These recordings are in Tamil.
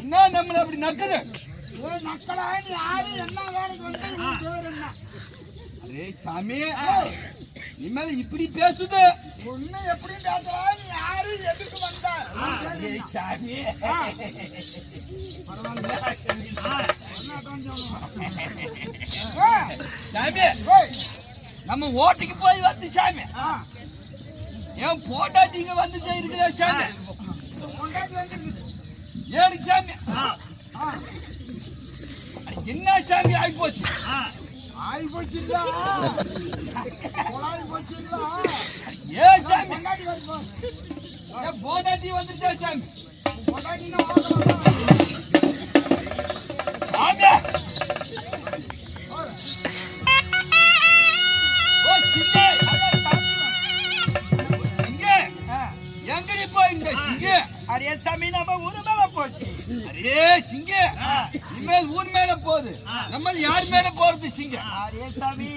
என்ன நம்மள அப்படி நக்குது? நக்கலா யாரு என்ன வேலைக்கு வந்து அரே சாமி, இனிமேல இப்படி பேசுது. ஒண்ணு எப்படி பேசலாம்? நீ யாரு எதுக்கு வந்த? சாமி நம்ம ஓட்டுக்கு போய் வந்து சாமி ஏன் போட்டாட்டிங்க வந்து இருக்குதா சாமி? ஏழு சாமி என்ன சாமி ஆகி போச்சு? ஆகி போச்சு ஏன் சாமி போட்டாட்டி வந்துட்டா சாமி? எங்கடி போயிருந்த சிங்க? அரே சாமி நம்ம ஊரு மேல போச்சு. அரே சிங்க, இனிமேல் ஊர் மேல போகுது, நம்ம யார் மேல போறது சிங்க? அரே சாமி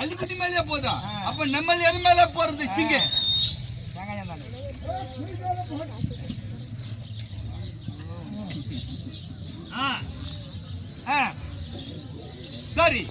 அள்ளிக்குட்டி மேலே போதா? அப்ப நம்ம எது மேல போறது சிங்க? சரி